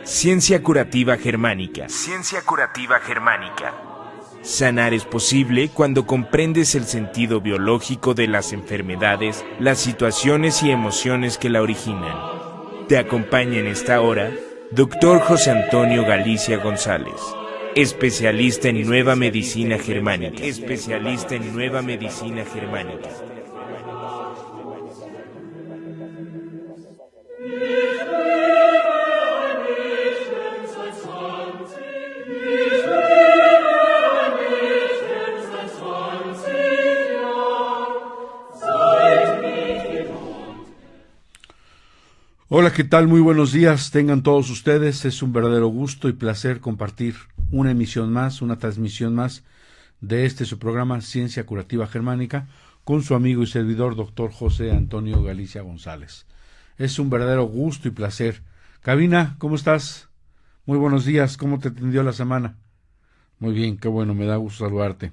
Ciencia curativa germánica. Ciencia curativa germánica. Sanar es posible cuando comprendes el sentido biológico de las enfermedades, las situaciones y emociones que la originan. Te acompaña en esta hora Dr. José Antonio Galicia González, especialista en nueva medicina germánica. Especialista en nueva medicina germánica. Hola, ¿qué tal? Muy buenos días, tengan todos ustedes. Es un verdadero gusto y placer compartir una emisión más, una transmisión más de su programa Ciencia Curativa Germánica con su amigo y servidor Dr. José Antonio Galicia González. Es un verdadero gusto y placer. Cabina, ¿cómo estás? Muy buenos días, ¿cómo te atendió la semana? Muy bien, qué bueno, me da gusto saludarte.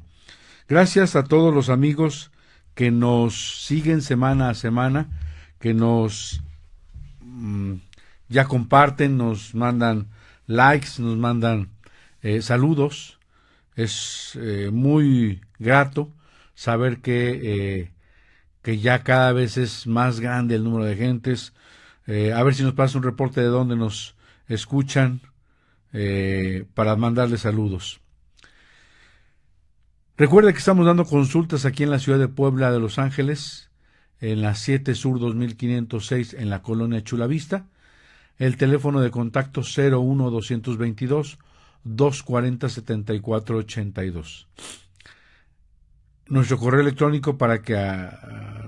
Gracias a todos los amigos que nos siguen semana a semana, que nos ya comparten, nos mandan likes, nos mandan saludos. Es muy grato saber que ya cada vez es más grande el número de gentes. A ver si nos pasa un reporte de dónde nos escuchan para mandarles saludos. Recuerde que estamos dando consultas aquí en la ciudad de Puebla de Los Ángeles, en la 7 Sur 2506 en la colonia Chulavista. El teléfono de contacto 01-222-240-7482. Nuestro correo electrónico para que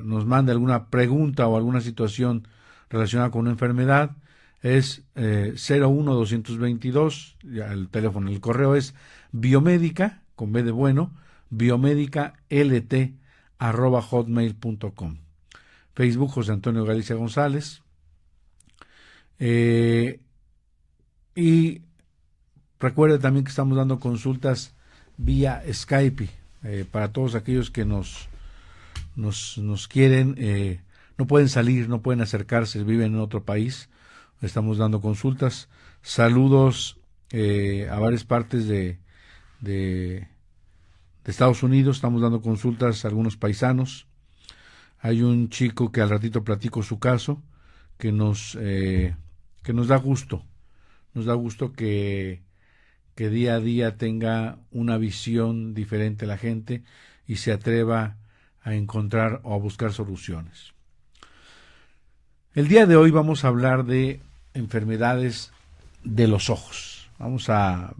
nos mande alguna pregunta o alguna situación relacionada con una enfermedad es 01-222, el teléfono, el correo es biomédica, con B de bueno, biomédica.lt@hotmail.com. Facebook José Antonio Galicia González. Y recuerde también que estamos dando consultas vía Skype para todos aquellos que nos quieren, no pueden salir, no pueden acercarse, viven en otro país. Estamos dando consultas. Saludos a varias partes de Estados Unidos. Estamos dando consultas a algunos paisanos. Hay un chico que al ratito platico su caso, que nos da gusto. Nos da gusto que día a día tenga una visión diferente la gente y se atreva a encontrar o a buscar soluciones. El día de hoy vamos a hablar de enfermedades de los ojos. Vamos a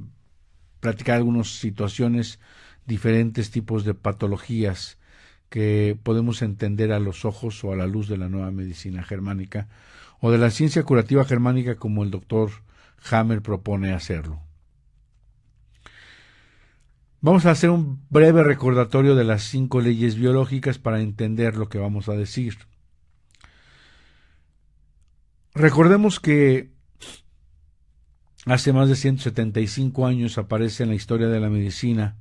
platicar algunas situaciones, diferentes tipos de patologías que podemos entender a los ojos o a la luz de la nueva medicina germánica o de la ciencia curativa germánica como el doctor Hammer propone hacerlo. Vamos a hacer un breve recordatorio de las 5 leyes biológicas para entender lo que vamos a decir. Recordemos que hace más de 175 años aparece en la historia de la medicina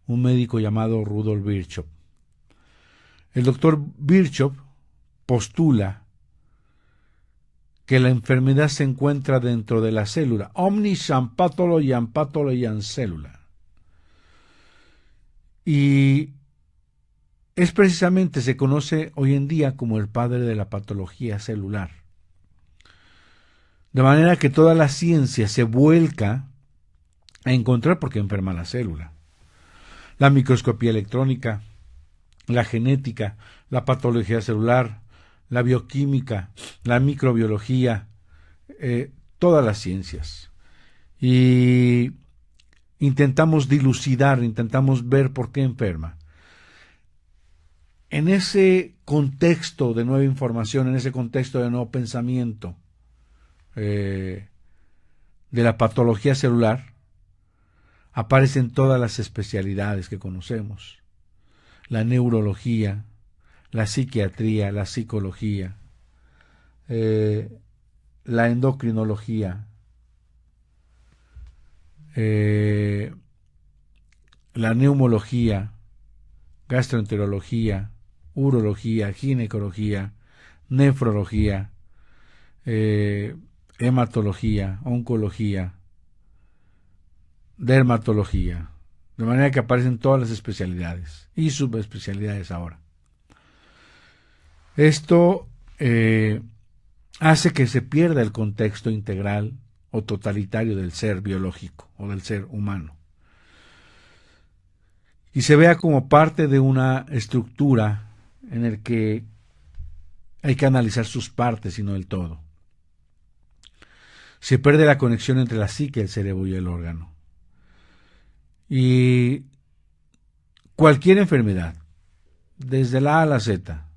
un médico llamado Rudolf Virchow. El doctor Virchow postula que la enfermedad se encuentra dentro de la célula. Omnis am pathology am pathology am célula. Y es precisamente, se conoce hoy en día como el padre de la patología celular. De manera que toda la ciencia se vuelca a encontrar por qué enferma la célula. La microscopía electrónica, la genética, la patología celular, la bioquímica, la microbiología, todas las ciencias. Y intentamos dilucidar, intentamos ver por qué enferma. En ese contexto de nueva información, en ese contexto de nuevo pensamiento de la patología celular, aparecen todas las especialidades que conocemos. La neurología, la psiquiatría, la psicología, la endocrinología, la neumología, gastroenterología, urología, ginecología, nefrología, hematología, oncología, dermatología, de manera que aparecen todas las especialidades y subespecialidades ahora. Esto hace que se pierda el contexto integral o totalitario del ser biológico o del ser humano y se vea como parte de una estructura en el que hay que analizar sus partes y no el todo. Se pierde la conexión entre la psique, el cerebro y el órgano. Y cualquier enfermedad, desde la A a la Z,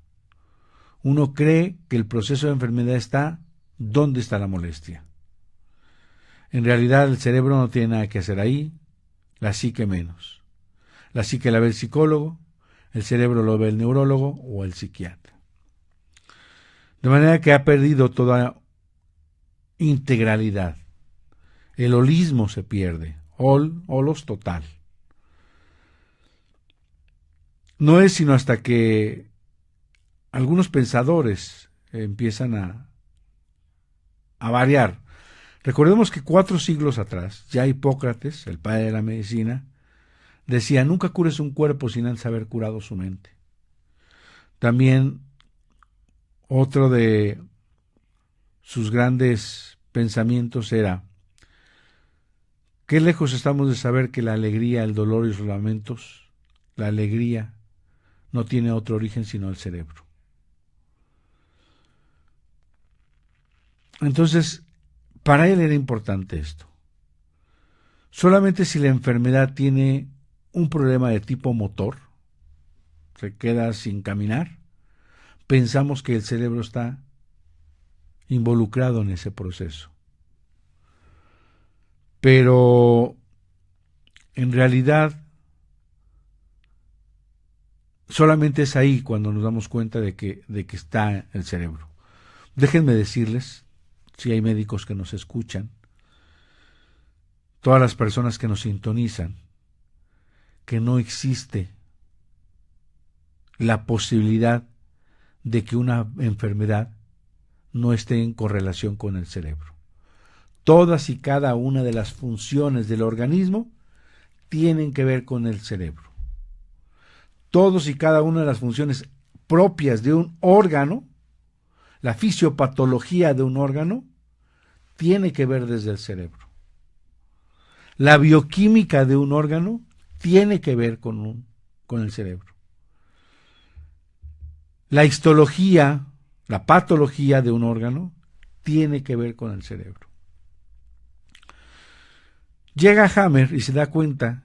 uno cree que el proceso de enfermedad está donde está la molestia. En realidad el cerebro no tiene nada que hacer ahí, la psique menos. La psique la ve el psicólogo, el cerebro lo ve el neurólogo o el psiquiatra. De manera que ha perdido toda integralidad. El holismo se pierde, holos total. No es sino hasta que algunos pensadores empiezan a variar. Recordemos que 4 siglos atrás, ya Hipócrates, el padre de la medicina, decía: nunca cures un cuerpo sin antes haber curado su mente. También otro de sus grandes pensamientos era: qué lejos estamos de saber que la alegría, el dolor y los lamentos, la alegría no tiene otro origen sino el cerebro. Entonces, para él era importante esto. Solamente si la enfermedad tiene un problema de tipo motor, se queda sin caminar, pensamos que el cerebro está involucrado en ese proceso. Pero en realidad solamente es ahí cuando nos damos cuenta de que está el cerebro. Déjenme decirles, si hay médicos que nos escuchan, todas las personas que nos sintonizan, que no existe la posibilidad de que una enfermedad no esté en correlación con el cerebro. Todas y cada una de las funciones del organismo tienen que ver con el cerebro. Todos y cada una de las funciones propias de un órgano, la fisiopatología de un órgano, tiene que ver desde el cerebro. La bioquímica de un órgano tiene que ver con el cerebro. La histología, la patología de un órgano, tiene que ver con el cerebro. Llega Hammer y se da cuenta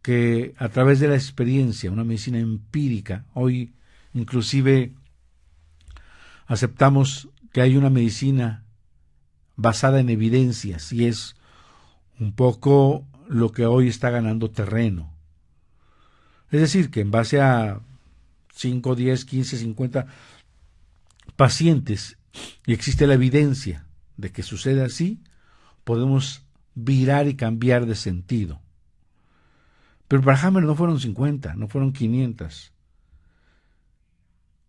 que a través de la experiencia, una medicina empírica, hoy inclusive aceptamos que hay una medicina basada en evidencias y es un poco lo que hoy está ganando terreno. Es decir, que en base a 5, 10, 15, 50 pacientes y existe la evidencia de que sucede así, podemos virar y cambiar de sentido. Pero para Hammer no fueron 50, no fueron 500.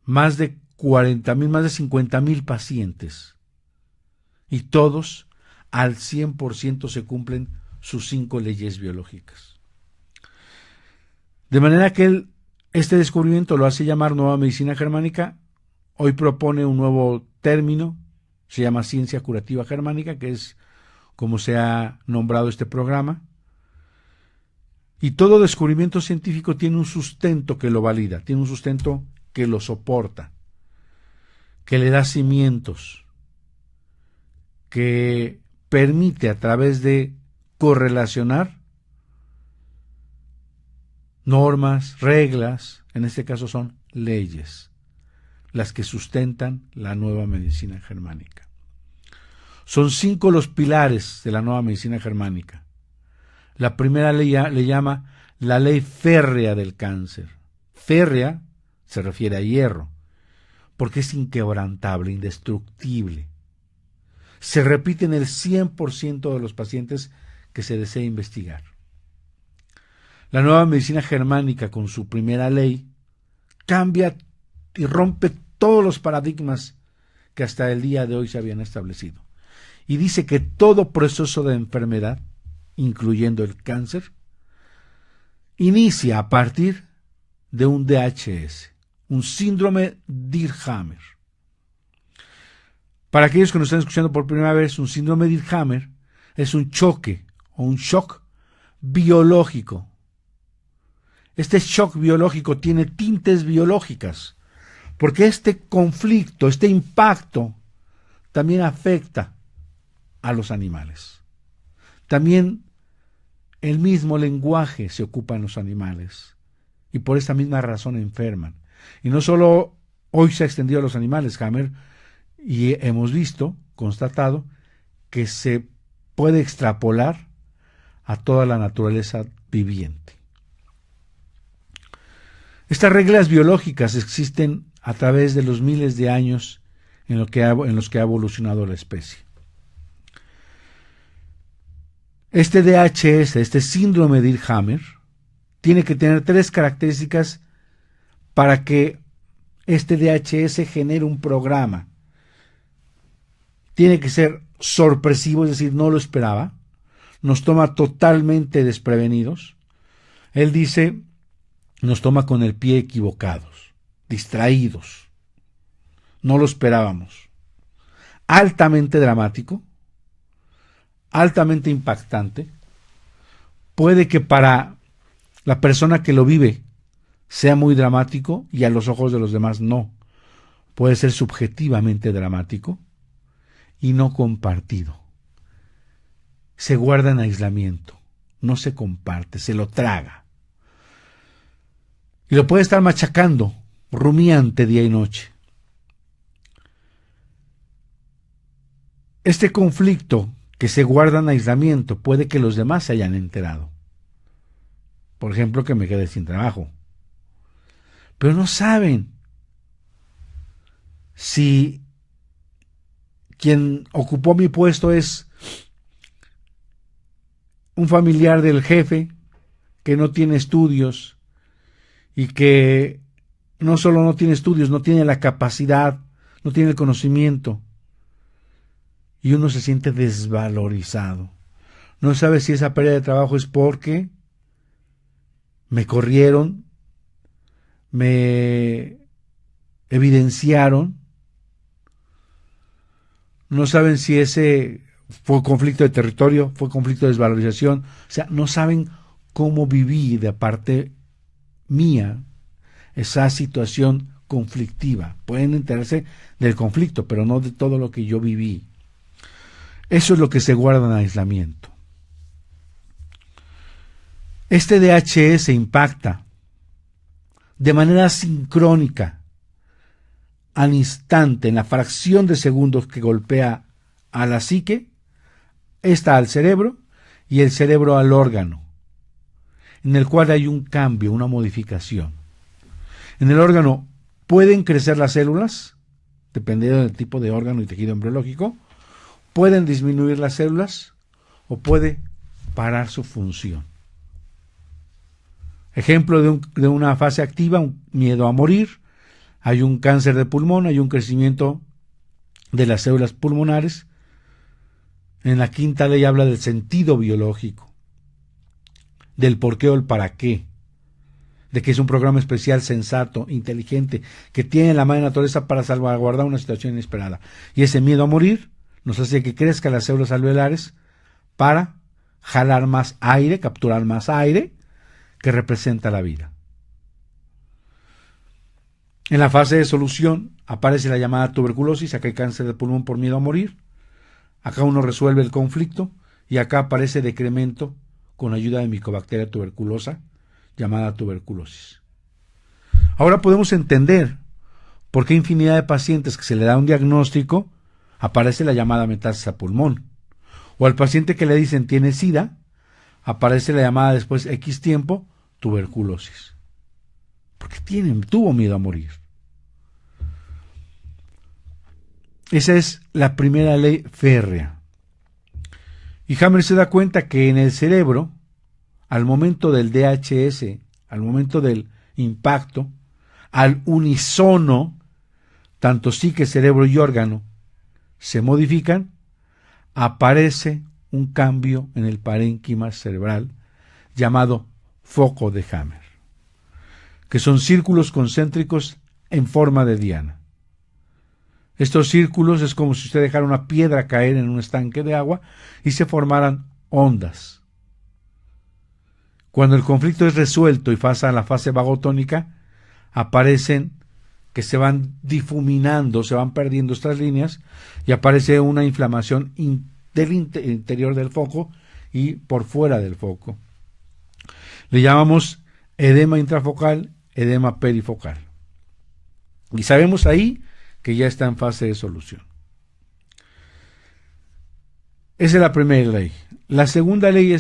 Más de 40,000, más de 50,000 pacientes. Y todos al 100% se cumplen sus 5 leyes biológicas. De manera que este descubrimiento lo hace llamar nueva medicina germánica. Hoy propone un nuevo término, se llama ciencia curativa germánica, que es como se ha nombrado este programa. Y todo descubrimiento científico tiene un sustento que lo valida, tiene un sustento que lo soporta, que le da cimientos, que permite a través de correlacionar normas, reglas, en este caso son leyes, las que sustentan la nueva medicina germánica. Son 5 los pilares de la nueva medicina germánica. La primera ley le llama la ley férrea del cáncer. Férrea se refiere a hierro, porque es inquebrantable, indestructible. Se repite en el 100% de los pacientes que se desea investigar. La nueva medicina germánica, con su primera ley, cambia y rompe todos los paradigmas que hasta el día de hoy se habían establecido. y dice que todo proceso de enfermedad, incluyendo el cáncer, inicia a partir de un DHS, un síndrome Dirkhammer. Para aquellos que nos están escuchando por primera vez, un síndrome Dirkhammer es un choque o un shock biológico. Este shock biológico tiene tintes biológicas, porque este conflicto, este impacto, también afecta a los animales. También el mismo lenguaje se ocupa en los animales, y por esta misma razón enferman. Y no solo hoy se ha extendido a los animales, Hammer, y hemos visto, constatado, que se puede extrapolar a toda la naturaleza viviente. Estas reglas biológicas existen a través de los miles de años en los que ha evolucionado la especie. Este DHS, este síndrome de Dirkhammer, tiene que tener 3 características para que este DHS genere un programa. Tiene que ser sorpresivo, es decir, no lo esperaba, nos toma totalmente desprevenidos. Él dice, nos toma con el pie equivocados, distraídos, no lo esperábamos. Altamente dramático, altamente impactante. Puede que para la persona que lo vive sea muy dramático y a los ojos de los demás no. Puede ser subjetivamente dramático y no compartido. Se guarda en aislamiento, no se comparte, se lo traga. Y lo puede estar machacando, rumiante día y noche. Este conflicto que se guarda en aislamiento puede que los demás se hayan enterado. Por ejemplo, que me quede sin trabajo. Pero no saben si quien ocupó mi puesto es un familiar del jefe que no tiene estudios y que no solo no tiene estudios, no tiene la capacidad, no tiene el conocimiento, y uno se siente desvalorizado. No sabe si esa pérdida de trabajo es porque me corrieron, me evidenciaron, no saben si ese fue conflicto de territorio, fue conflicto de desvalorización, o sea, no saben cómo viví de parte mía esa situación conflictiva. Pueden enterarse del conflicto, pero no de todo lo que yo viví. Eso es lo que se guarda en aislamiento. Este DHS impacta de manera sincrónica, al instante, en la fracción de segundos que golpea a la psique, esta al cerebro y el cerebro al órgano, en el cual hay un cambio, una modificación. En el órgano pueden crecer las células, dependiendo del tipo de órgano y tejido embriológico, pueden disminuir las células o puede parar su función. Ejemplo de una fase activa, un miedo a morir, hay un cáncer de pulmón, hay un crecimiento de las células pulmonares. En la quinta ley habla del sentido biológico, del por qué o el para qué, de que es un programa especial, sensato, inteligente, que tiene la madre naturaleza para salvaguardar una situación inesperada. Y ese miedo a morir nos hace que crezcan las células alveolares para jalar más aire, capturar más aire, que representa la vida. En la fase de solución aparece la llamada tuberculosis, acá hay cáncer de pulmón por miedo a morir, acá uno resuelve el conflicto y acá aparece decremento con ayuda de micobacteria tuberculosa llamada tuberculosis. Ahora podemos entender por qué infinidad de pacientes que se le da un diagnóstico aparece la llamada metástasis a pulmón, o al paciente que le dicen tiene SIDA aparece la llamada después X tiempo tuberculosis, porque tuvo miedo a morir. Esa es la primera ley férrea. Y Hammer se da cuenta que en el cerebro, al momento del DHS, al momento del impacto, al unísono, tanto psique, cerebro y órgano se modifican, aparece un cambio en el parénquima cerebral llamado foco de Hammer, que son círculos concéntricos en forma de diana. Estos círculos es como si usted dejara una piedra caer en un estanque de agua y se formaran ondas. Cuando el conflicto es resuelto y pasa a la fase vagotónica, aparecen que se van difuminando, se van perdiendo estas líneas y aparece una inflamación del interior del foco y por fuera del foco. Le llamamos edema intrafocal, edema perifocal. Y sabemos ahí que ya está en fase de solución. Esa es la primera ley. La segunda ley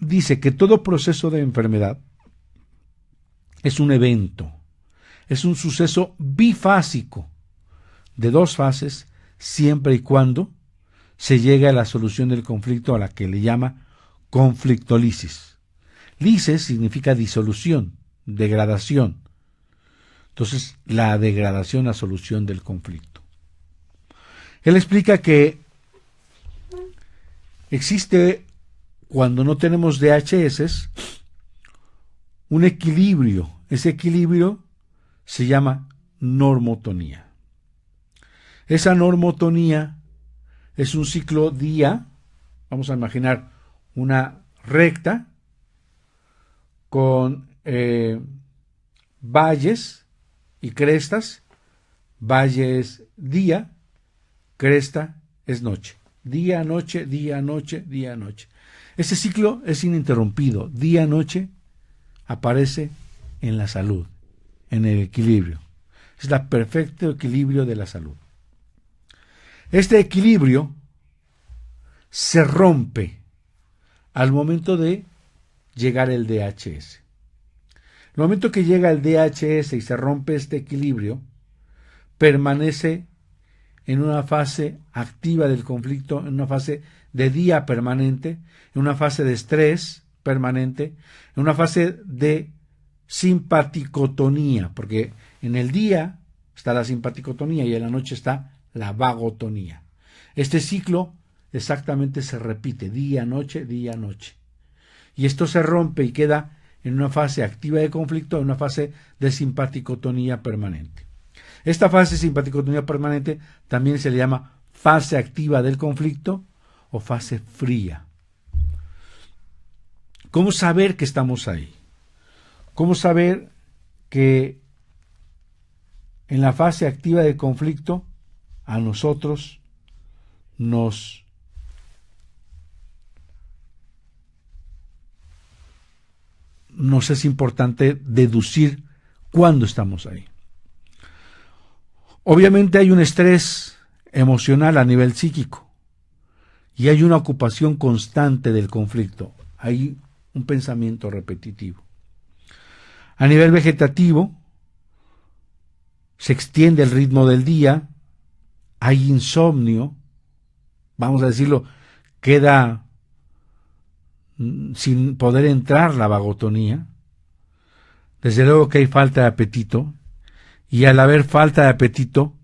dice que todo proceso de enfermedad es un evento, es un suceso bifásico de dos fases, siempre y cuando se llegue a la solución del conflicto, a la que le llama conflictolisis. Lisis significa disolución, degradación. Entonces, la degradación a solución del conflicto. Él explica que existe, cuando no tenemos DHS, un equilibrio. Ese equilibrio se llama normotonía. Esa normotonía es un ciclo día, vamos a imaginar una recta con valles y crestas. Valle es día, cresta es noche. Día, noche, día, noche, día, noche. Ese ciclo es ininterrumpido. Día, noche aparece en la salud, en el equilibrio. Es el perfecto equilibrio de la salud. Este equilibrio se rompe al momento de llegar el DHS. El momento que llega el DHS y se rompe este equilibrio, permanece en una fase activa del conflicto, en una fase de día permanente, en una fase de estrés permanente, en una fase de simpaticotonía, porque en el día está la simpaticotonía y en la noche está la vagotonía. Este ciclo exactamente se repite, día, noche, día, noche. Y esto se rompe y queda en una fase activa de conflicto, en una fase de simpaticotonía permanente. Esta fase de simpaticotonía permanente también se le llama fase activa del conflicto o fase fría. ¿Cómo saber que estamos ahí? ¿Cómo saber que en la fase activa del conflicto a nosotros nos es importante deducir cuándo estamos ahí? Obviamente hay un estrés emocional a nivel psíquico y hay una ocupación constante del conflicto, hay un pensamiento repetitivo. A nivel vegetativo se extiende el ritmo del día, hay insomnio, vamos a decirlo, queda sin poder entrar la vagotonía. Desde luego que hay falta de apetito, y al haber falta de apetito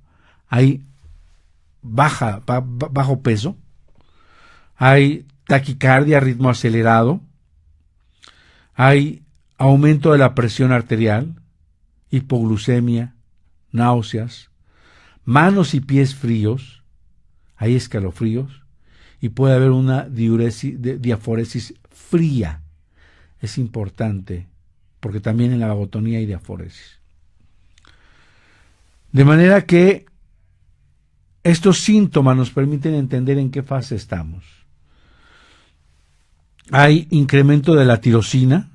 hay bajo peso, hay taquicardia, ritmo acelerado, hay aumento de la presión arterial, hipoglucemia, náuseas, manos y pies fríos, hay escalofríos y puede haber una diaforesis fría. Es importante porque también en la vagotonía hay diaforesis. De manera que estos síntomas nos permiten entender en qué fase estamos. Hay incremento de la tirosina,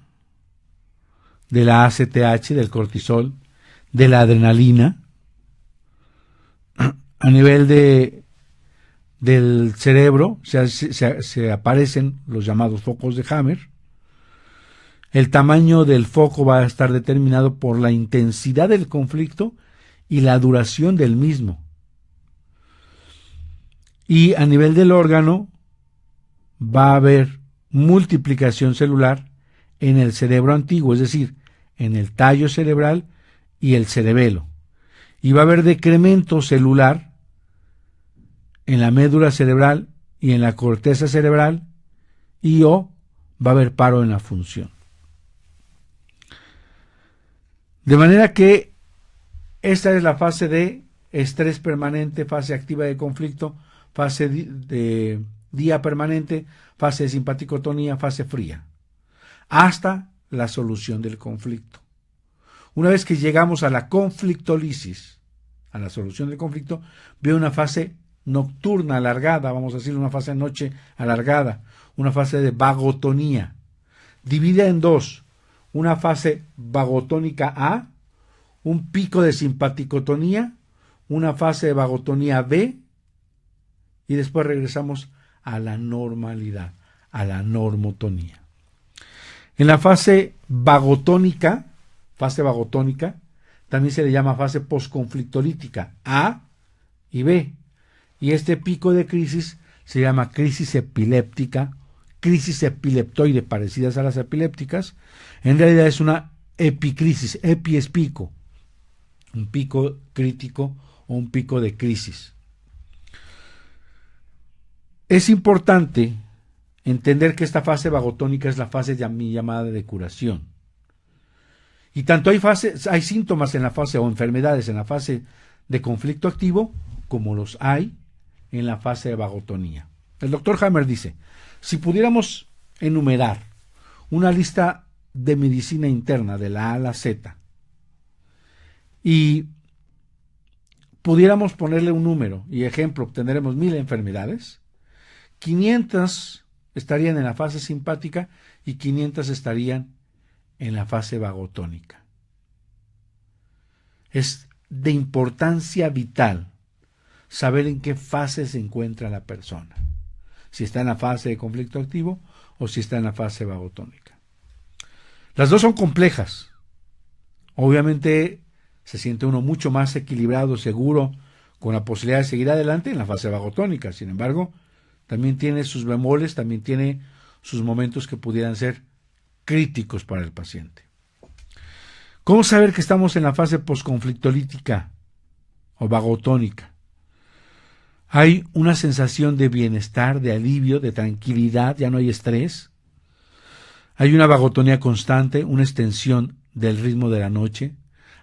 de la ACTH, del cortisol, de la adrenalina. A nivel del cerebro se aparecen los llamados focos de Hammer. El tamaño del foco va a estar determinado por la intensidad del conflicto y la duración del mismo. Y a nivel del órgano va a haber multiplicación celular en el cerebro antiguo, es decir, en el tallo cerebral y el cerebelo. Y va a haber decremento celular en la médula cerebral y en la corteza cerebral, o va a haber paro en la función. De manera que esta es la fase de estrés permanente, fase activa de conflicto, fase de día permanente, fase de simpaticotonía, fase fría, hasta la solución del conflicto. Una vez que llegamos a la conflictólisis, a la solución del conflicto, veo una fase nocturna alargada, vamos a decir una fase de noche alargada, una fase de vagotonía, dividida en dos, una fase vagotónica A, un pico de simpaticotonía, una fase de vagotonía B, y después regresamos a la normalidad, a la normotonía. En la fase vagotónica, también se le llama fase posconflictolítica, A y B, y este pico de crisis se llama crisis epiléptica, crisis epileptoide parecidas a las epilépticas. En realidad es una epicrisis, epi es pico, un pico crítico o un pico de crisis. Es importante entender que esta fase vagotónica es la fase llamada de curación. Y tanto hay síntomas en la fase o enfermedades en la fase de conflicto activo como los hay en la fase de vagotonía. El doctor Hammer dice, si pudiéramos enumerar una lista de medicina interna de la A a la Z y pudiéramos ponerle un número y ejemplo, obtendremos 1000 enfermedades, 500 estarían en la fase simpática y 500 estarían en la fase vagotónica. Es de importancia vital saber en qué fase se encuentra la persona, si está en la fase de conflicto activo o si está en la fase vagotónica. Las dos son complejas. Obviamente se siente uno mucho más equilibrado, seguro, con la posibilidad de seguir adelante en la fase vagotónica. Sin embargo, también tiene sus bemoles, también tiene sus momentos que pudieran ser críticos para el paciente. ¿Cómo saber que estamos en la fase posconflictolítica o vagotónica? Hay una sensación de bienestar, de alivio, de tranquilidad, ya no hay estrés. Hay una vagotonía constante, una extensión del ritmo de la noche.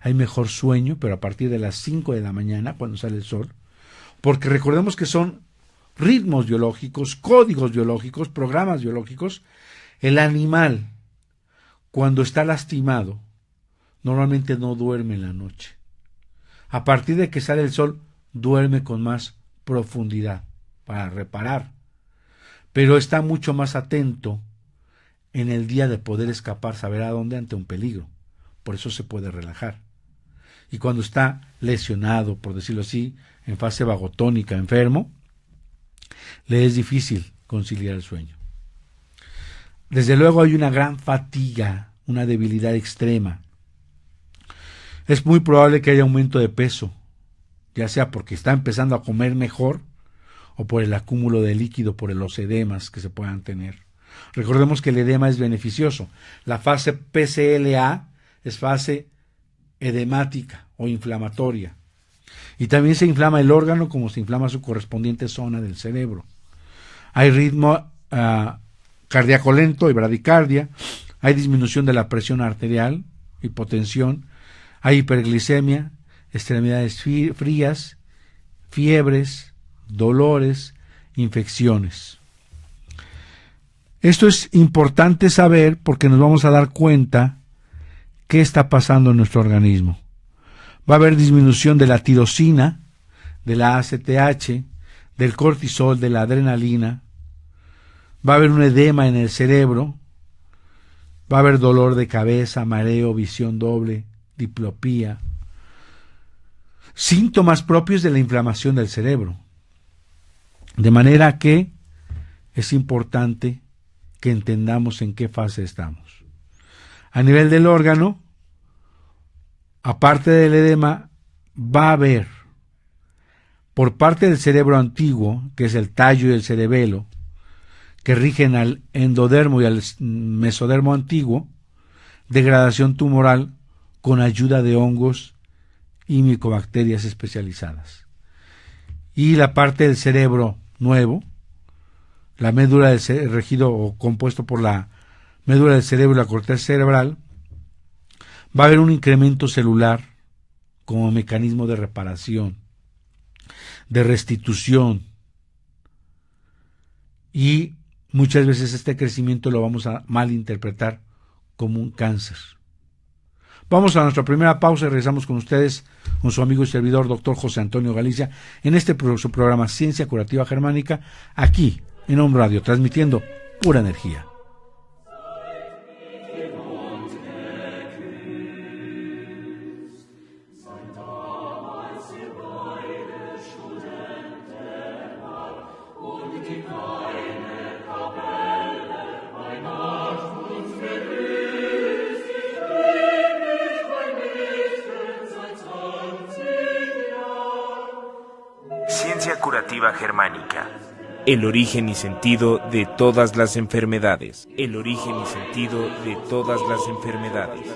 Hay mejor sueño, pero a partir de las 5 de la mañana, cuando sale el sol. Porque recordemos que son ritmos biológicos, códigos biológicos, programas biológicos. El animal, cuando está lastimado, normalmente no duerme en la noche. A partir de que sale el sol, duerme con más profundidad para reparar, pero está mucho más atento en el día de poder escapar, saber a dónde ante un peligro. Por eso se puede relajar. Y cuando está lesionado, por decirlo así, en fase vagotónica, enfermo, le es difícil conciliar el sueño. Desde luego hay una gran fatiga, una debilidad extrema. Es muy probable que haya aumento de peso, ya sea porque está empezando a comer mejor o por el acúmulo de líquido, por los edemas que se puedan tener. Recordemos que el edema es beneficioso. La fase PCLA es fase edemática o inflamatoria. Y también se inflama el órgano como se inflama su correspondiente zona del cerebro. Hay ritmo cardíaco lento y bradicardia. Hay disminución de la presión arterial, hipotensión. Hay hiperglicemia, extremidades frías, fiebres, dolores, infecciones. Esto es importante saber porque nos vamos a dar cuenta qué está pasando en nuestro organismo. Va a haber disminución de la tirosina, de la ACTH, del cortisol, de la adrenalina. Va a haber un edema en el cerebro. Va a haber dolor de cabeza, mareo, visión doble, diplopía. Síntomas propios de la inflamación del cerebro. De manera que es importante que entendamos en qué fase estamos. A nivel del órgano, aparte del edema, va a haber, por parte del cerebro antiguo, que es el tallo y el cerebelo, que rigen al endodermo y al mesodermo antiguo, degradación tumoral con ayuda de hongos y micobacterias especializadas. y la parte del cerebro nuevo, la médula del regido o compuesto por la médula del cerebro y la corteza cerebral, va a haber un incremento celular como mecanismo de reparación, de restitución, y muchas veces este crecimiento lo vamos a malinterpretar como un cáncer. Vamos a nuestra primera pausa y regresamos con ustedes, con su amigo y servidor, doctor José Antonio Galicia, en su programa Ciencia Curativa Germánica, aquí en Om Radio, transmitiendo pura energía. Ciencia Curativa Germánica. El origen y sentido de todas las enfermedades. El origen y sentido de todas las enfermedades.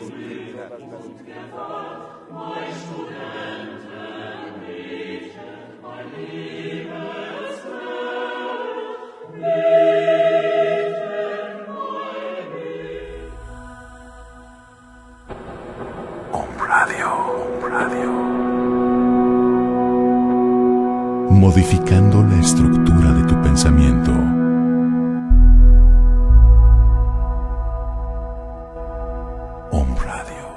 Modificando la estructura de tu pensamiento. Om Radio.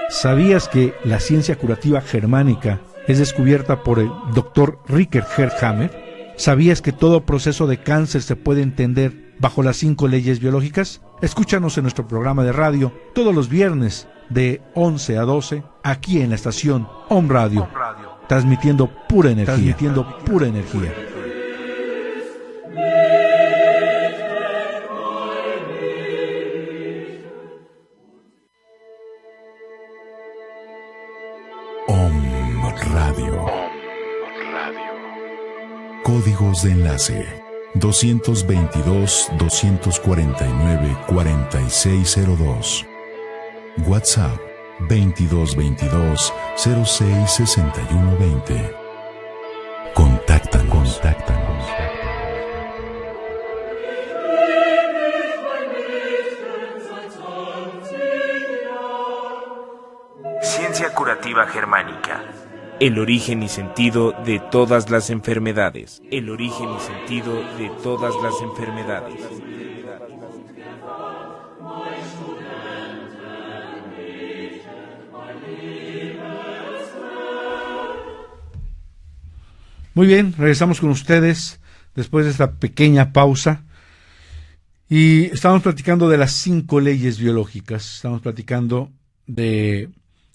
¿Sabías que la ciencia curativa germánica es descubierta por el Dr. Richard Herrhammer? ¿Sabías que todo proceso de cáncer se puede entender bajo las 5 leyes biológicas? Escúchanos en nuestro programa de radio todos los viernes de 11 a 12 aquí en la estación Om Radio, transmitiendo pura energía. Om Radio. Códigos de enlace 222-249-4602. WhatsApp 2222-066120. Contáctanos. Ciencia Curativa Germánica. El origen y sentido de todas las enfermedades. El origen y sentido de todas las enfermedades. Muy bien, regresamos con ustedes después de esta pequeña pausa y estamos platicando de las 5 leyes biológicas. Estamos platicando de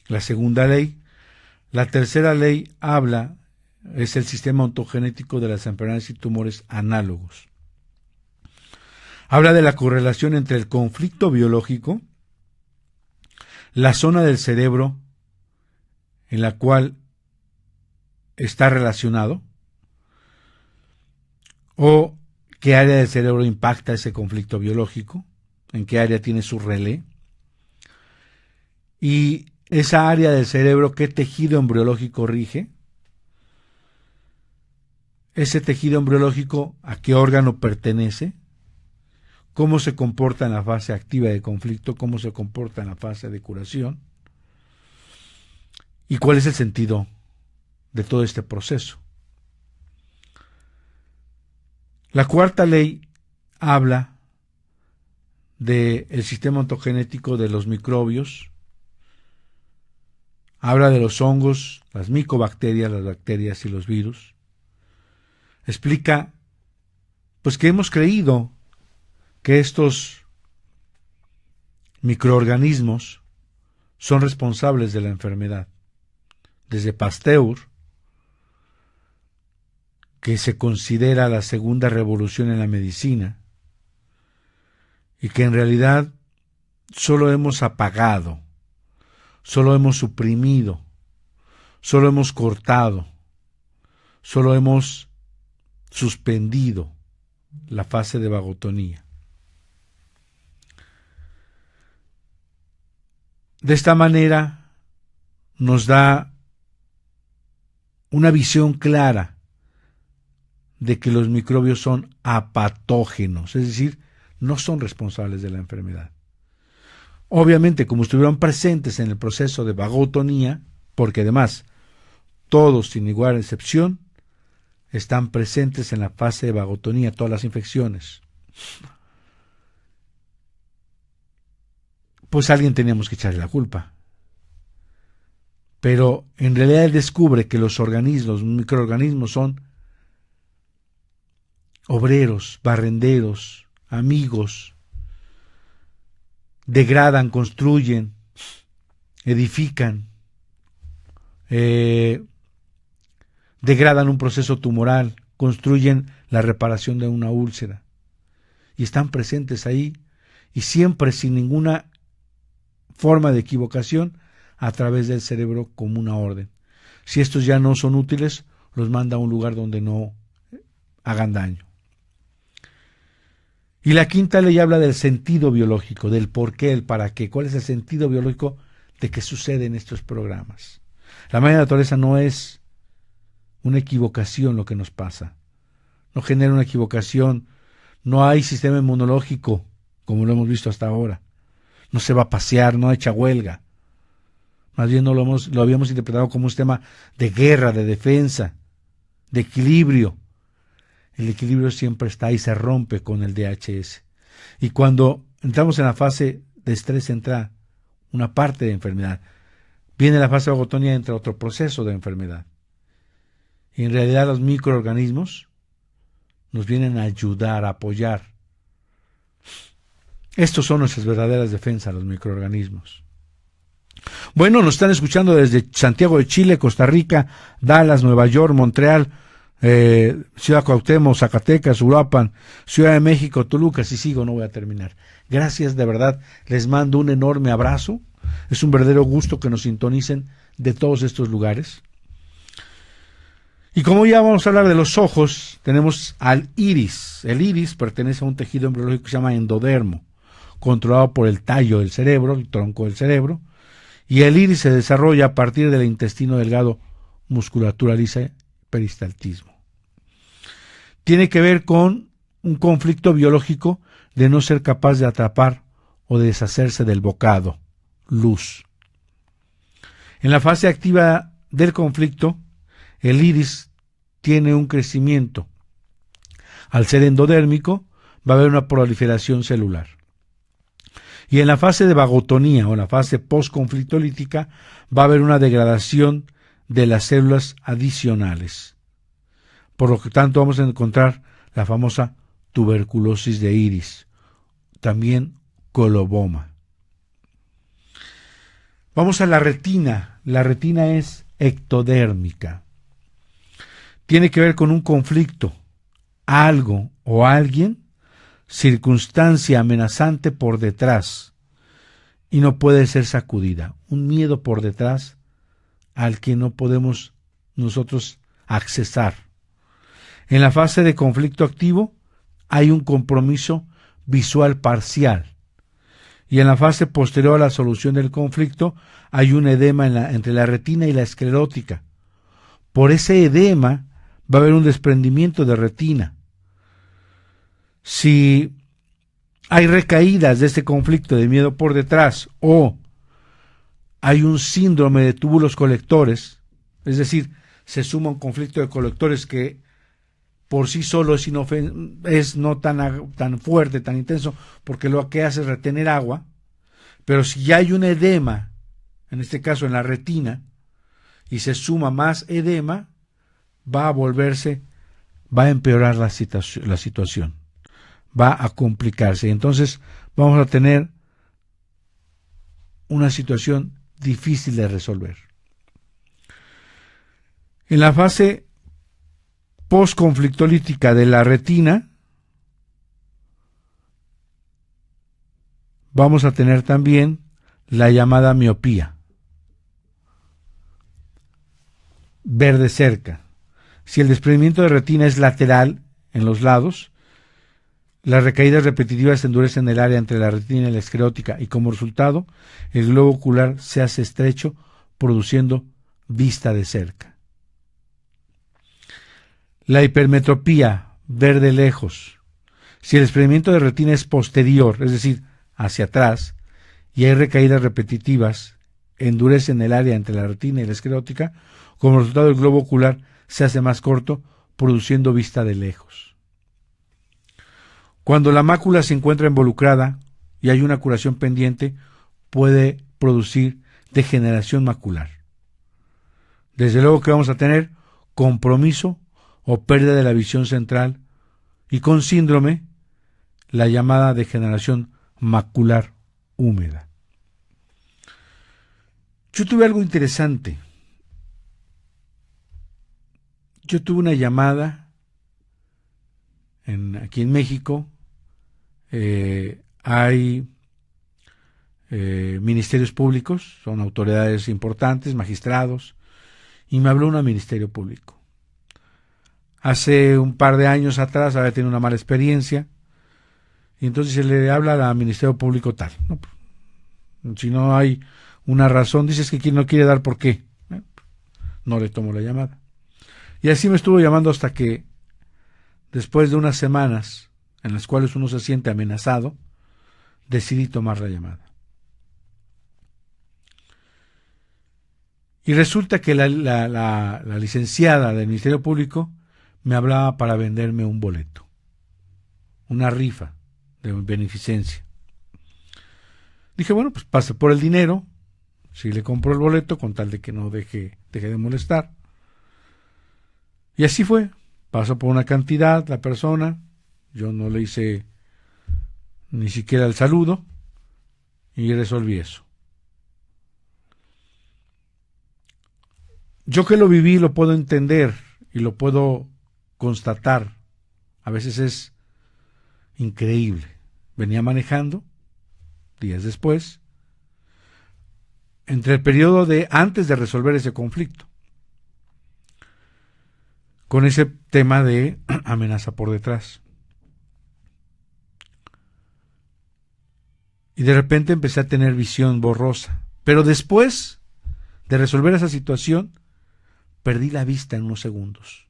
la segunda ley. La tercera ley es el sistema ontogenético de las enfermedades y tumores análogos. Habla de la correlación entre el conflicto biológico, la zona del cerebro en la cual está relacionado, o qué área del cerebro impacta ese conflicto biológico, en qué área tiene su relé, y esa área del cerebro, qué tejido embriológico rige, ese tejido embriológico a qué órgano pertenece, cómo se comporta en la fase activa de conflicto, cómo se comporta en la fase de curación, y cuál es el sentido de todo este proceso. La cuarta ley habla del sistema ontogenético de los microbios, habla de los hongos, las micobacterias, las bacterias y los virus. Explica, pues, que hemos creído que estos microorganismos son responsables de la enfermedad. Desde Pasteur, que se considera la segunda revolución en la medicina, y que en realidad solo hemos apagado, solo hemos suprimido, solo hemos cortado, solo hemos suspendido la fase de vagotonía. De esta manera nos da una visión clara de que los microbios son apatógenos, es decir, no son responsables de la enfermedad. Obviamente, como estuvieron presentes en el proceso de vagotonía, porque además todos, sin igual excepción, están presentes en la fase de vagotonía, todas las infecciones, pues a alguien teníamos que echarle la culpa. Pero en realidad él descubre que los organismos, los microorganismos son obreros, barrenderos, amigos, degradan, construyen, edifican, degradan un proceso tumoral, construyen la reparación de una úlcera y están presentes ahí y siempre sin ninguna forma de equivocación a través del cerebro como una orden. Si estos ya no son útiles, los manda a un lugar donde no hagan daño. Y la quinta ley habla del sentido biológico, del por qué, el para qué. ¿Cuál es el sentido biológico de qué sucede en estos programas? La madre naturaleza no es una equivocación lo que nos pasa. No genera una equivocación. No hay sistema inmunológico, como lo hemos visto hasta ahora. No se va a pasear, no echa huelga. Más bien lo habíamos interpretado como un sistema de guerra, de defensa, de equilibrio. El equilibrio siempre está y se rompe con el DHS. Y cuando entramos en la fase de estrés entra una parte de enfermedad. Viene la fase de vagotonía, entra otro proceso de enfermedad. Y en realidad los microorganismos nos vienen a ayudar, a apoyar. Estos son nuestras verdaderas defensas, los microorganismos. Bueno, nos están escuchando desde Santiago de Chile, Costa Rica, Dallas, Nueva York, Montreal, Ciudad Cuauhtémoc, Zacatecas, Uruapan, Ciudad de México, Toluca. Si sigo no voy a terminar. Gracias, de verdad, les mando un enorme abrazo. Es un verdadero gusto que nos sintonicen de todos estos lugares. Y como ya vamos a hablar de los ojos, tenemos al iris. El iris pertenece a un tejido embriológico que se llama endodermo, controlado por el tallo del cerebro, el tronco del cerebro, y el iris se desarrolla a partir del intestino delgado, musculatura lisa, peristaltismo. Tiene que ver con un conflicto biológico de no ser capaz de atrapar o de deshacerse del bocado, luz. En la fase activa del conflicto, el iris tiene un crecimiento. Al ser endodérmico, va a haber una proliferación celular. Y en la fase de vagotonía o en la fase postconflictolítica, va a haber una degradación de las células adicionales. Por lo que tanto vamos a encontrar la famosa tuberculosis de iris, también coloboma. Vamos a la retina. La retina es ectodérmica. Tiene que ver con un conflicto, algo o alguien, circunstancia amenazante por detrás y no puede ser sacudida. Un miedo por detrás al que no podemos nosotros accesar. En la fase de conflicto activo hay un compromiso visual parcial y en la fase posterior a la solución del conflicto hay un edema entre la retina y la esclerótica. Por ese edema va a haber un desprendimiento de retina. Si hay recaídas de este conflicto de miedo por detrás o hay un síndrome de túbulos colectores, es decir, se suma un conflicto de colectores que por sí solo es no tan fuerte, tan intenso, porque lo que hace es retener agua, pero si ya hay un edema, en este caso en la retina, y se suma más edema, va a empeorar la situación, va a complicarse, y entonces vamos a tener una situación difícil de resolver. En la fase postconflictolítica de la retina, vamos a tener también la llamada miopía. Ver de cerca. Si el desprendimiento de retina es lateral en los lados, Las recaídas repetitivas endurecen el área entre la retina y la esclerótica y como resultado el globo ocular se hace estrecho, produciendo vista de cerca. La hipermetropía, ver de lejos. Si el desprendimiento de retina es posterior, es decir, hacia atrás, y hay recaídas repetitivas, endurecen el área entre la retina y la esclerótica, como resultado el globo ocular se hace más corto, produciendo vista de lejos. Cuando la mácula se encuentra involucrada y hay una curación pendiente, puede producir degeneración macular. Desde luego que vamos a tener compromiso o pérdida de la visión central y con síndrome, la llamada degeneración macular húmeda. Yo tuve algo interesante. Yo tuve una llamada aquí en México. Hay ministerios públicos, son autoridades importantes, magistrados, y me habló un ministerio público. Hace un par de años atrás había tenido una mala experiencia, y entonces se le habla al ministerio público tal. ¿No? Si no hay una razón, dices que no quiere dar por qué. No le tomo la llamada. Y así me estuvo llamando hasta que, después de unas semanas en las cuales uno se siente amenazado, decidí tomar la llamada. Y resulta que la licenciada del Ministerio Público me hablaba para venderme un boleto, una rifa de beneficencia. Dije, bueno, pues pase por el dinero, si le compro el boleto, con tal de que no deje de molestar. Y así fue. Pasó por una cantidad la persona, yo no le hice ni siquiera el saludo y resolví eso. Yo que lo viví lo puedo entender y lo puedo constatar. A veces es increíble. Venía manejando días después, entre el periodo de antes de resolver ese conflicto, con ese tema de amenaza por detrás. Y de repente empecé a tener visión borrosa. Pero después de resolver esa situación, perdí la vista en unos segundos.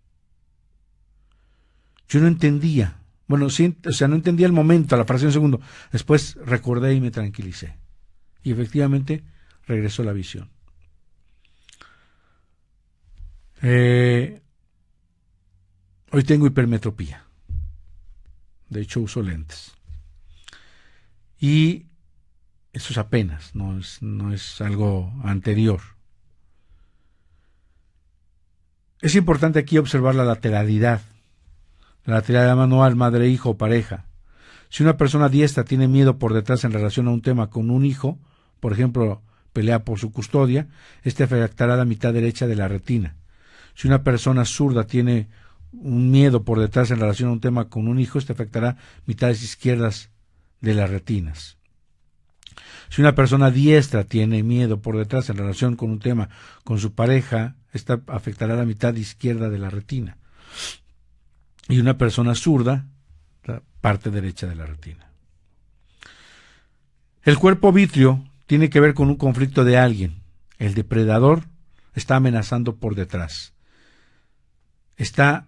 Yo no entendía. Bueno, sí, no entendía el momento, la fracción de segundo. Después recordé y me tranquilicé. Y efectivamente regresó la visión. Hoy tengo hipermetropía. De hecho, uso lentes. Y eso es apenas, no es algo anterior. Es importante aquí observar la lateralidad manual, madre, hijo o pareja. Si una persona diestra tiene miedo por detrás en relación a un tema con un hijo, por ejemplo, pelea por su custodia, este afectará la mitad derecha de la retina. Si una persona zurda tiene un miedo por detrás en relación a un tema con un hijo, este afectará mitades izquierdas de las retinas. Si una persona diestra tiene miedo por detrás en relación con un tema con su pareja, esta afectará la mitad izquierda de la retina. Y una persona zurda, la parte derecha de la retina. El cuerpo vítreo tiene que ver con un conflicto de alguien. El depredador está amenazando por detrás. Está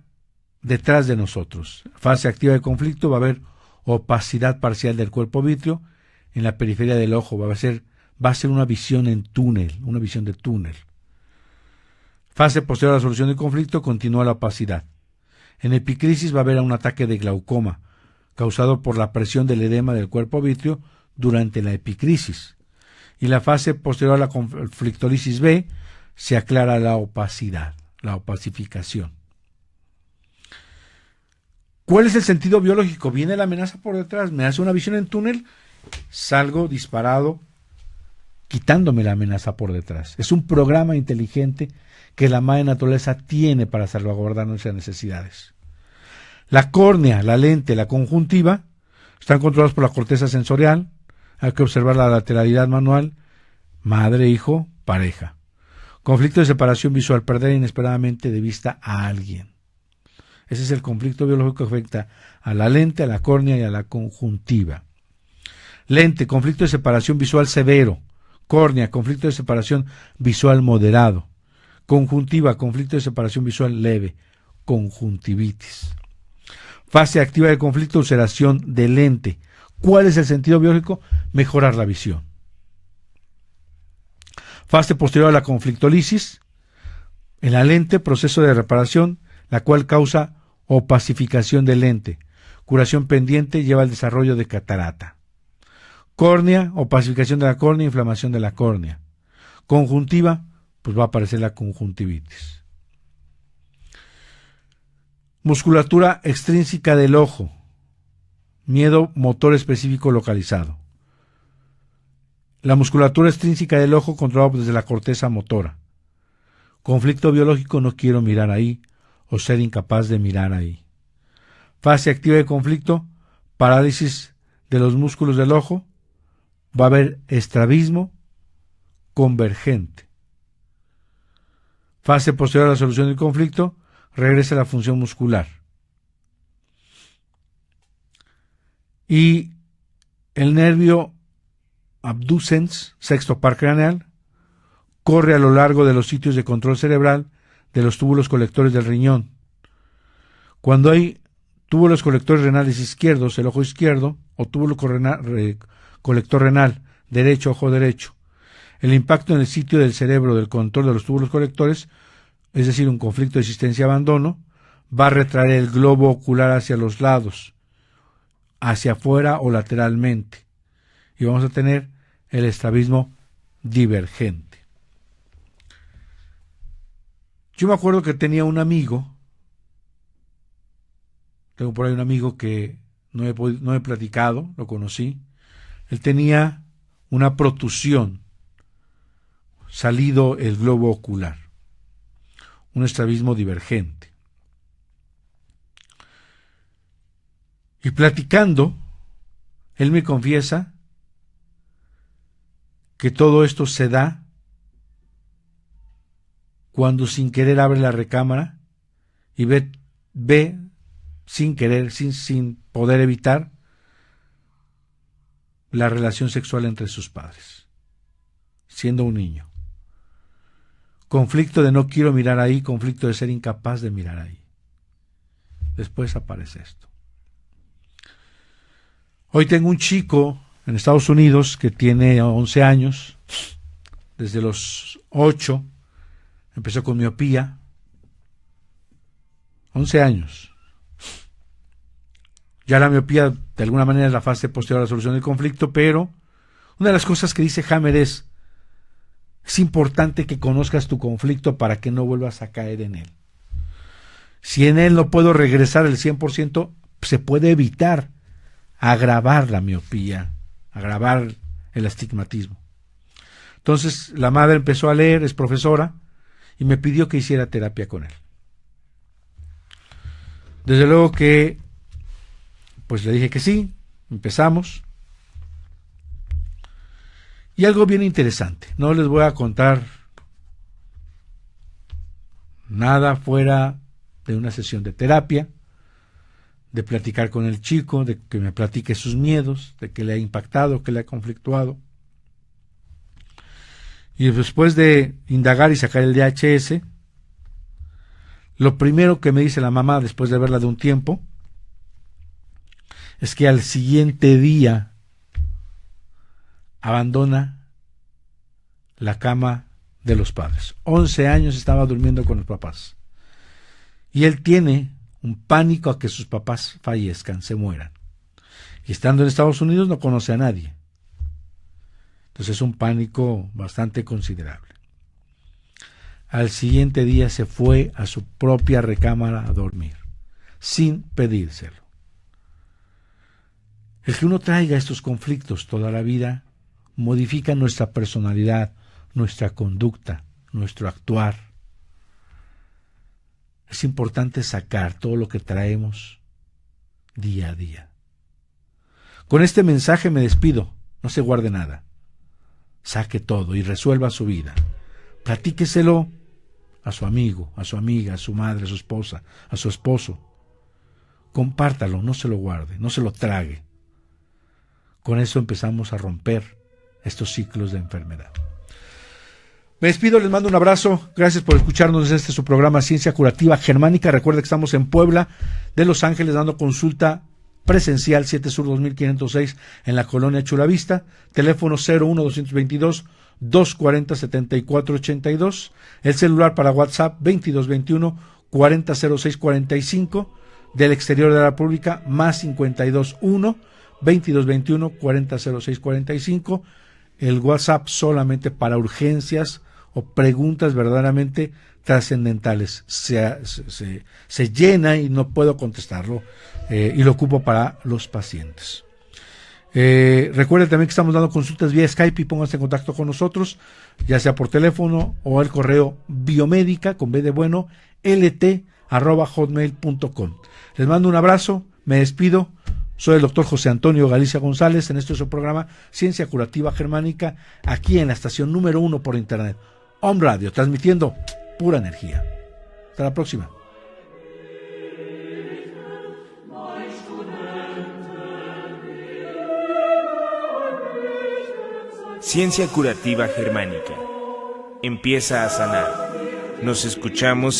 detrás de nosotros. Fase activa de conflicto, va a haber opacidad parcial del cuerpo vítreo. En la periferia del ojo va a ser una visión en túnel, una visión de túnel. Fase posterior a la solución del conflicto, continúa la opacidad. En epicrisis va a haber un ataque de glaucoma, causado por la presión del edema del cuerpo vítreo durante la epicrisis. Y la fase posterior a la conflictólisis B se aclara la opacidad, la opacificación. ¿Cuál es el sentido biológico? Viene la amenaza por detrás, me hace una visión en túnel, salgo disparado, quitándome la amenaza por detrás. Es un programa inteligente que la madre naturaleza tiene para salvaguardar nuestras necesidades. La córnea, la lente, la conjuntiva están controlados por la corteza sensorial. Hay que observar la lateralidad manual, madre, hijo, pareja. Conflicto de separación visual, perder inesperadamente de vista a alguien. Ese es el conflicto biológico que afecta a la lente, a la córnea y a la conjuntiva. Lente, conflicto de separación visual severo. Córnea, conflicto de separación visual moderado. Conjuntiva, conflicto de separación visual leve. Conjuntivitis. Fase activa del conflicto, ulceración de lente. ¿Cuál es el sentido biológico? Mejorar la visión. Fase posterior a la conflictolisis. En la lente, proceso de reparación, la cual causa opacificación del lente. Curación pendiente lleva al desarrollo de catarata. Córnea, opacificación de la córnea, inflamación de la córnea. Conjuntiva, pues va a aparecer la conjuntivitis. Musculatura extrínseca del ojo. Miedo motor específico localizado. La musculatura extrínseca del ojo controlada desde la corteza motora. Conflicto biológico, no quiero mirar ahí o ser incapaz de mirar ahí. Fase activa de conflicto, parálisis de los músculos del ojo. Va a haber estrabismo convergente. Fase posterior a la solución del conflicto, regresa la función muscular. Y el nervio abducens, sexto par craneal, corre a lo largo de los sitios de control cerebral de los túbulos colectores del riñón. Cuando hay túbulos colectores renales izquierdos, el ojo izquierdo, o túbulo colector renal derecho, ojo derecho, el impacto en el sitio del cerebro del control de los túbulos colectores, es decir, un conflicto de existencia-abandono, va a retraer el globo ocular hacia los lados, hacia afuera o lateralmente, y vamos a tener el estrabismo divergente. Yo me acuerdo que tenía un amigo, tengo por ahí un amigo que no he platicado, lo conocí. Él tenía una protusión, salido el globo ocular, un estrabismo divergente. Y platicando, él me confiesa que todo esto se da cuando sin querer abre la recámara y ve sin querer, sin poder evitar, la relación sexual entre sus padres, siendo un niño. Conflicto de no quiero mirar ahí, conflicto de ser incapaz de mirar ahí. Después aparece esto. Hoy tengo un chico en Estados Unidos que tiene 11 años, desde los 8, empezó con miopía, 11 años. Ya la miopía de alguna manera es la fase posterior a la solución del conflicto, pero una de las cosas que dice Hammer es importante que conozcas tu conflicto para que no vuelvas a caer en él. Si en él no puedo regresar el 100%, se puede evitar agravar la miopía, agravar el astigmatismo. Entonces la madre empezó a leer, es profesora, y me pidió que hiciera terapia con él. Desde luego que pues le dije que sí, empezamos. Y algo bien interesante, no les voy a contar nada fuera de una sesión de terapia, de platicar con el chico, de que me platique sus miedos, de que le ha impactado, que le ha conflictuado. Y después de indagar y sacar el DHS, lo primero que me dice la mamá después de verla de un tiempo es que al siguiente día abandona la cama de los padres. 11 años estaba durmiendo con los papás. Y él tiene un pánico a que sus papás fallezcan, se mueran. Y estando en Estados Unidos no conoce a nadie. Entonces es un pánico bastante considerable. Al siguiente día se fue a su propia recámara a dormir, sin pedírselo. El que uno traiga estos conflictos toda la vida modifica nuestra personalidad, nuestra conducta, nuestro actuar. Es importante sacar todo lo que traemos día a día. Con este mensaje me despido. No se guarde nada. Saque todo y resuelva su vida. Platíqueselo a su amigo, a su amiga, a su madre, a su esposa, a su esposo, compártalo, no se lo guarde, no se lo trague. Con eso empezamos a romper estos ciclos de enfermedad. Me despido, les mando un abrazo, gracias por escucharnos en su programa Ciencia Curativa Germánica. Recuerda que estamos en Puebla de Los Ángeles dando consulta presencial 7 Sur 2506 en la colonia Chulavista, teléfono 01-222-240-7482, el celular para WhatsApp 2221-400645, del exterior de la República más 521-2221-400645, el WhatsApp solamente para urgencias o preguntas verdaderamente trascendentales. Se llena y no puedo contestarlo, y lo ocupo para los pacientes. Recuerden también que estamos dando consultas vía Skype y pónganse en contacto con nosotros, ya sea por teléfono o al correo biomédica con B de bueno lt@hotmail.com. Les mando un abrazo, me despido. Soy el doctor José Antonio Galicia González, en este es su programa Ciencia Curativa Germánica, aquí en la estación número 1 por internet, Om Radio, transmitiendo pura energía. Hasta la próxima. Ciencia Curativa Germánica. Empieza a sanar. Nos escuchamos